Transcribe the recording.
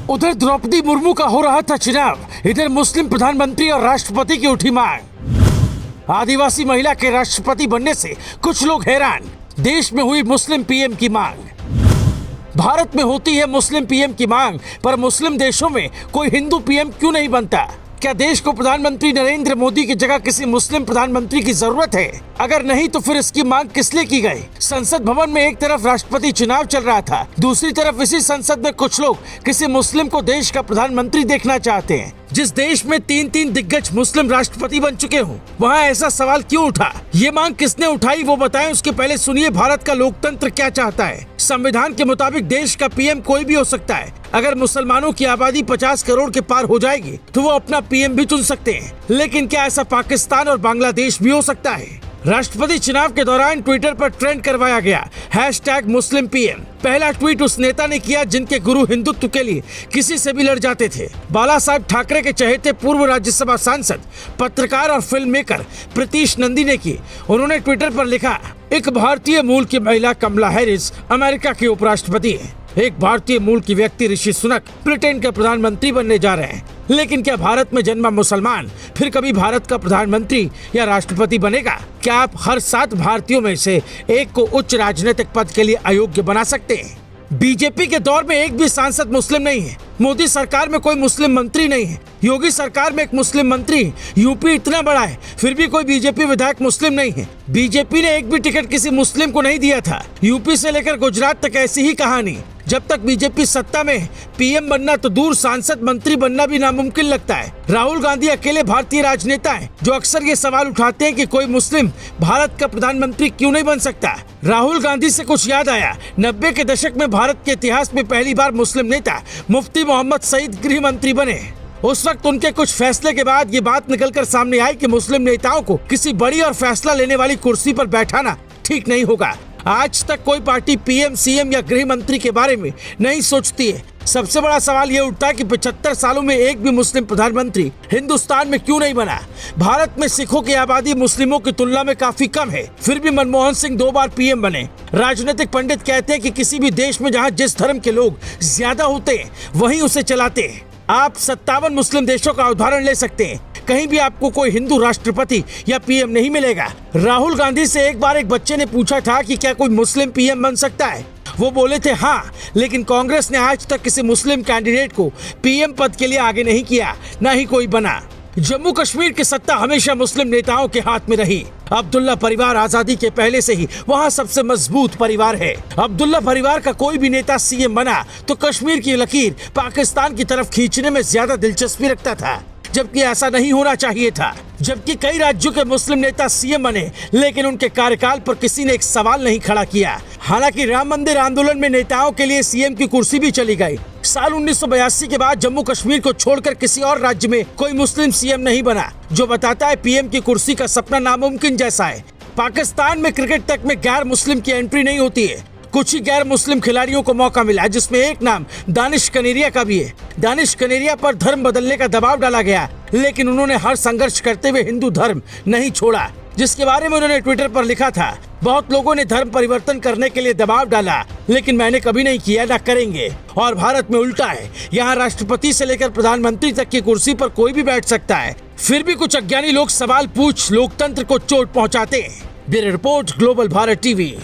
उधर द्रौपदी मुर्मू का हो रहा था चुनाव, इधर मुस्लिम प्रधानमंत्री और राष्ट्रपति की उठी मांग। आदिवासी महिला के राष्ट्रपति बनने से कुछ लोग हैरान, देश में हुई मुस्लिम पीएम की मांग। भारत में होती है मुस्लिम पीएम की मांग, पर मुस्लिम देशों में कोई हिंदू पीएम क्यों नहीं बनता? क्या देश को प्रधानमंत्री नरेंद्र मोदी की जगह किसी मुस्लिम प्रधानमंत्री की जरूरत है? अगर नहीं तो फिर इसकी मांग किस लिए की गई? संसद भवन में एक तरफ राष्ट्रपति चुनाव चल रहा था, दूसरी तरफ इसी संसद में कुछ लोग किसी मुस्लिम को देश का प्रधानमंत्री देखना चाहते हैं। जिस देश में 3 दिग्गज मुस्लिम राष्ट्रपति बन चुके हों, वहाँ ऐसा सवाल क्यों उठा? ये मांग किसने उठाई वो बताएं, उसके पहले सुनिए भारत का लोकतंत्र क्या चाहता है। संविधान के मुताबिक देश का पीएम कोई भी हो सकता है। अगर मुसलमानों की आबादी 50 करोड़ के पार हो जाएगी तो वो अपना पीएम भी चुन सकते हैं, लेकिन क्या ऐसा पाकिस्तान और बांग्लादेश भी हो सकता है? राष्ट्रपति चुनाव के दौरान ट्विटर पर ट्रेंड करवाया गया #मुस्लिम पीएम। पहला ट्वीट उस नेता ने किया जिनके गुरु हिंदुत्व के लिए किसी से भी लड़ जाते थे। बाला साहब ठाकरे के चहेते पूर्व राज्यसभा सांसद, पत्रकार और फिल्म मेकर प्रीतीश नंदी ने की। उन्होंने ट्विटर पर लिखा, एक भारतीय मूल की महिला कमला हैरिस अमेरिका की उपराष्ट्रपति है। एक भारतीय मूल की व्यक्ति ऋषि सुनक ब्रिटेन के प्रधानमंत्री बनने जा रहे हैं। लेकिन क्या भारत में जन्मा मुसलमान फिर कभी भारत का प्रधानमंत्री या राष्ट्रपति बनेगा? क्या आप हर 7 भारतीयों में से एक को उच्च राजनीतिक पद के लिए अयोग्य बना सकते हैं? बीजेपी के दौर में एक भी सांसद मुस्लिम नहीं है। मोदी सरकार में कोई मुस्लिम मंत्री नहीं है। योगी सरकार में एक मुस्लिम मंत्री। यूपी इतना बड़ा है, फिर भी कोई बीजेपी विधायक मुस्लिम नहीं है। बीजेपी ने एक भी टिकट किसी मुस्लिम को नहीं दिया था। यूपी से लेकर गुजरात तक ऐसी ही कहानी। जब तक बीजेपी सत्ता में, पीएम बनना तो दूर, सांसद मंत्री बनना भी नामुमकिन लगता है। राहुल गांधी अकेले भारतीय राजनेता हैं जो अक्सर ये सवाल उठाते हैं कि कोई मुस्लिम भारत का प्रधानमंत्री क्यों नहीं बन सकता। राहुल गांधी से कुछ याद आया। 90 के दशक में भारत के इतिहास में पहली बार मुस्लिम नेता मुफ्ती मोहम्मद सईद गृह मंत्री बने। उस वक्त उनके कुछ फैसले के बाद ये बात निकलकर सामने आई कि मुस्लिम नेताओं को किसी बड़ी और फैसला लेने वाली कुर्सी पर बैठाना ठीक नहीं होगा। आज तक कोई पार्टी पीएम, सीएम या गृह मंत्री के बारे में नहीं सोचती है। सबसे बड़ा सवाल ये उठता है कि 75 सालों में एक भी मुस्लिम प्रधानमंत्री हिंदुस्तान में क्यों नहीं बना? भारत में सिखों की आबादी मुस्लिमों की तुलना में काफी कम है, फिर भी मनमोहन सिंह 2 बार पीएम बने। राजनीतिक पंडित कहते हैं कि किसी भी देश में जहां जिस धर्म के लोग ज्यादा होते हैं वहीं उसे चलाते हैं। आप 57 मुस्लिम देशों का उदाहरण ले सकते हैं, कहीं भी आपको कोई हिंदू राष्ट्रपति या पीएम नहीं मिलेगा। राहुल गांधी से एक बार एक बच्चे ने पूछा था कि क्या कोई मुस्लिम पीएम बन सकता है? वो बोले थे हाँ, लेकिन कांग्रेस ने आज तक किसी मुस्लिम कैंडिडेट को पीएम पद के लिए आगे नहीं किया, न ही कोई बना। जम्मू कश्मीर की सत्ता हमेशा मुस्लिम नेताओं के हाथ में रही। अब्दुल्ला परिवार आजादी के पहले से ही वहाँ सबसे मजबूत परिवार है। अब्दुल्ला परिवार का कोई भी नेता सीएम बना तो कश्मीर की लकीर पाकिस्तान की तरफ खींचने में ज्यादा दिलचस्पी रखता था, जबकि ऐसा नहीं होना चाहिए था। जबकि कई राज्यों के मुस्लिम नेता सीएम बने, लेकिन उनके कार्यकाल पर किसी ने एक सवाल नहीं खड़ा किया। हालांकि राम मंदिर आंदोलन में नेताओं के लिए सीएम की कुर्सी भी चली गई। साल 1982 के बाद जम्मू कश्मीर को छोड़कर किसी और राज्य में कोई मुस्लिम सीएम नहीं बना, जो बताता है पीएम की कुर्सी का सपना नामुमकिन जैसा है। पाकिस्तान में क्रिकेट तक में गैर मुस्लिम की एंट्री नहीं होती है। कुछ ही गैर मुस्लिम खिलाड़ियों को मौका मिला, जिसमें एक नाम दानिश कनेरिया का भी है। दानिश कनेरिया पर धर्म बदलने का दबाव डाला गया, लेकिन उन्होंने हर संघर्ष करते हुए हिंदू धर्म नहीं छोड़ा, जिसके बारे में उन्होंने ट्विटर पर लिखा था, बहुत लोगों ने धर्म परिवर्तन करने के लिए दबाव डाला, लेकिन मैंने कभी नहीं किया, न करेंगे। और भारत में उल्टा है, यहाँ राष्ट्रपति से लेकर प्रधानमंत्री तक की कुर्सी पर कोई भी बैठ सकता है। फिर भी कुछ अज्ञानी लोग सवाल पूछ लोकतंत्र को चोट पहुँचाते हैं। Bureau report, global Bharat TV.